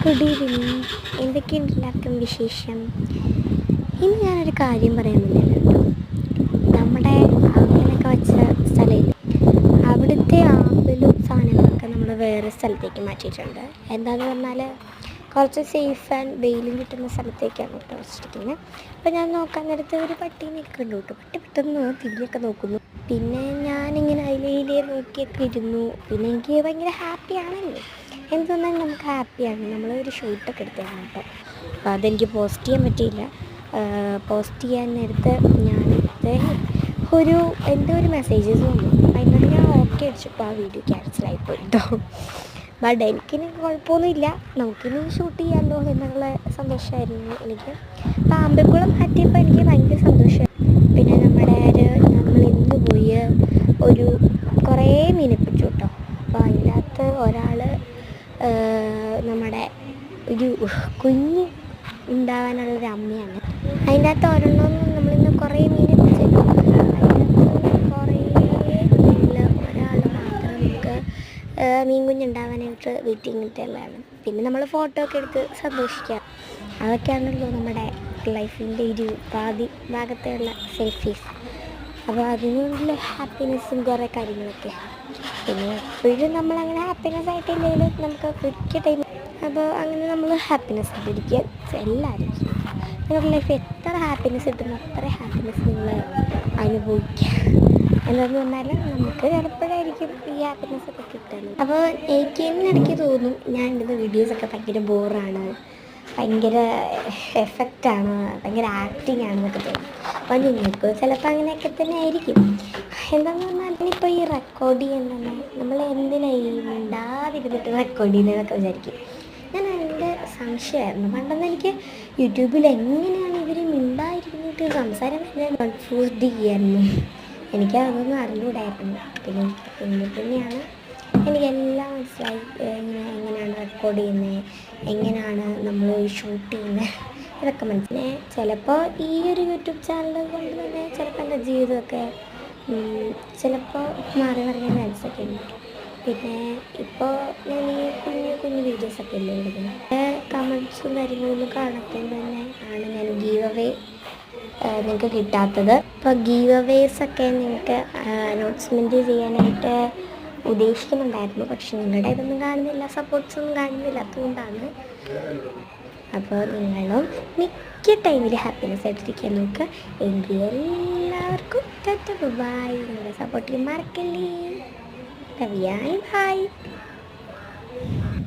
Good evening. എന്തൊക്കെയുണ്ട് എല്ലാവർക്കും വിശേഷം? ഇന്ന് ഞാനൊരു കാര്യം പറയാൻ വേണ്ടിയാണ് നമ്മുടെ ആപ്പിലൊക്കെ വെച്ച സ്ഥലമില്ല, അവിടുത്തെ ആപ്പിലും സാധനങ്ങളൊക്കെ നമ്മൾ വേറെ സ്ഥലത്തേക്ക് മാറ്റിയിട്ടുണ്ട്. എന്താണെന്ന് പറഞ്ഞാൽ കുറച്ച് സേഫ് ആൻഡ് വെയിലും കിട്ടുന്ന സ്ഥലത്തേക്കാണ് കേട്ടോ വെച്ചിരിക്കുന്നത്. അപ്പോൾ ഞാൻ നോക്കാൻ നേരത്ത് ഒരു പട്ടീനെയൊക്കെ കണ്ടു കേട്ടോ. പട്ടി പെട്ടെന്ന് തിരിഞ്ഞൊക്കെ നോക്കുന്നു. പിന്നെ ഞാനിങ്ങനെ അതിലേ നോക്കിയൊക്കെ ഇരുന്നു. പിന്നെ എനിക്ക് ഭയങ്കര ഹാപ്പിയാണല്ലോ. എന്തെന്നാൽ നമുക്ക് ഹാപ്പിയാണ്. നമ്മളൊരു ഷൂട്ടൊക്കെ എടുത്തതാണ് കേട്ടോ. അപ്പോൾ അതെനിക്ക് പോസ്റ്റ് ചെയ്യാൻ പറ്റിയില്ല. പോസ്റ്റ് ചെയ്യാൻ നേരത്ത് ഞാനത്തെ എന്തോ ഒരു മെസ്സേജസ് വന്നു. അതിനകത്ത് ഞാൻ ഓക്കെ അടിച്ചപ്പോൾ ആ വീഡിയോ ക്യാൻസലായിപ്പോയി കേട്ടോ. ബട്ട് എനിക്കിനി കുഴപ്പമൊന്നുമില്ല, നമുക്കിനി ഷൂട്ട് ചെയ്യാമല്ലോ എന്നുള്ള സന്തോഷമായിരുന്നു എനിക്ക്. അപ്പോൾ ആമ്പൽക്കുളം മാറ്റിയപ്പോൾ എനിക്ക് ഭയങ്കര സന്തോഷമായി. പിന്നെ നമ്മൾ ഇന്ന് പോയി കുറേ മീനെ പിടിച്ചു കേട്ടോ. അപ്പോൾ അതിൻ്റെ അകത്ത് ഒരാൾ നമ്മുടെ ഒരു കുഞ്ഞ് ഉണ്ടാകാനുള്ളൊരു അമ്മയാണ്. അതിൻ്റെ അകത്ത് ഒരെണ്ണം നമ്മളിന്ന് കുറേ മീനെ പിടിച്ചു. കുറേ മീനിൽ ഒരാൾ മാത്രം നമുക്ക് മീൻ കുഞ്ഞുണ്ടാകാനായിട്ട് വെയിറ്റിങ്ങിട്ടുള്ളതാണ്. പിന്നെ നമ്മൾ ഫോട്ടോ ഒക്കെ എടുത്ത് സന്തോഷിക്കുക. അതൊക്കെയാണല്ലോ നമ്മുടെ ലൈഫിൻ്റെ ഒരു ഭാഗത്തുള്ള സെൽഫീസ്. അപ്പോൾ അതിനുള്ള ഹാപ്പിനെസ്സും കുറേ കാര്യങ്ങളൊക്കെ. പിന്നെ എപ്പോഴും നമ്മളങ്ങനെ ഹാപ്പിനെസ് ആയിട്ടില്ലെങ്കിലും നമുക്ക് ഒരിക്കൽ ടൈം അപ്പോൾ അങ്ങനെ നമ്മൾ ഹാപ്പിനെസ് ആയിട്ടിരിക്കുക. എല്ലാവരും നിങ്ങളുടെ ലൈഫ് എത്ര ഹാപ്പിനെസ് കിട്ടുന്നു അത്ര ഹാപ്പിനെസ് നിങ്ങൾ അനുഭവിക്കുക. എന്താണെന്ന് പറഞ്ഞാൽ നമുക്ക് ചിലപ്പോഴായിരിക്കും ഈ ഹാപ്പിനെസ്സൊക്കെ കിട്ടുന്നത്. അപ്പോൾ എനിക്ക് ഇടയ്ക്ക് തോന്നും ഞാൻ ഇടുന്ന വീഡിയോസൊക്കെ ഭയങ്കര ബോറാണ്, ഭയങ്കര എഫക്റ്റാണ്, ഭയങ്കര ആക്ടിങ് ആണെന്നൊക്കെ തോന്നും. അപ്പോൾ നിങ്ങൾക്ക് ചിലപ്പോൾ അങ്ങനെയൊക്കെ തന്നെ ആയിരിക്കും. എന്താണെന്ന് പറഞ്ഞാൽ ഇപ്പോൾ ഈ റെക്കോർഡ് ചെയ്യുന്നത് നമ്മൾ എന്തിനായി മിണ്ടാതിരുന്നിട്ട് റെക്കോർഡ് ചെയ്യുന്നതൊക്കെ വിചാരിക്കും. ഞാൻ അതിൻ്റെ സംശയമായിരുന്നു പണ്ടെന്ന്. എനിക്ക് യൂട്യൂബിൽ എങ്ങനെയാണ് ഇവർ മിണ്ടാതിരുന്നിട്ട് സംസാരം കൺഫ്യൂസ്ഡ് ചെയ്യായിരുന്നു. എനിക്ക് അതൊന്നും അറിഞ്ഞുകൂടായിരുന്നു. പിന്നെയാണ് എനിക്കെല്ലാം മനസ്സിലായി. എങ്ങനെയാണ് റെക്കോർഡ് ചെയ്യുന്നത്, എങ്ങനെയാണ് നമ്മൾ ഷൂട്ട് ചെയ്യുന്നത്, ഇതൊക്കെ മനസ്സിലായി. ചിലപ്പോൾ ഈ ഒരു യൂട്യൂബ് ചാനൽ കൊണ്ട് തന്നെ ചിലപ്പോൾ എൻ്റെ ജീവിതമൊക്കെ ചിലപ്പോൾ മാറി മറിയാൻ ചാൻസൊക്കെ ഉണ്ട്. പിന്നെ ഇപ്പോൾ ഞാൻ ഈ കുഞ്ഞു വീഡിയോസൊക്കെ അല്ലേ എടുക്കുന്നത്. കമൻസും കാര്യങ്ങളൊന്നും കാണാത്തതുകൊണ്ട് തന്നെ ആണ് ഞാൻ ഗീവ് അവേ നിങ്ങൾക്ക് കിട്ടാത്തത്. ഇപ്പോൾ ഗീവ് അവേസൊക്കെ നിങ്ങൾക്ക് അനൗൺസ്മെൻറ്റ് ചെയ്യാനായിട്ട് ഉദ്ദേശിക്കുന്നുണ്ടായിരുന്നു. പക്ഷെ നിങ്ങളുടെ ഇതൊന്നും കാണുന്നില്ല, സപ്പോർട്ട്സൊന്നും കാണുന്നില്ല, അതുകൊണ്ടാണ്. അപ്പോൾ നിങ്ങളും മിക്ക ടൈമിൽ ഹാപ്പിനെസ് ആയിട്ടിരിക്കാൻ നോക്കുക. എങ്കിൽ എല്ലാവർക്കും ബൈ. നിങ്ങളുടെ സപ്പോർട്ട് ചെയ്യാൻ മറക്കല്ലേ. Love you and by.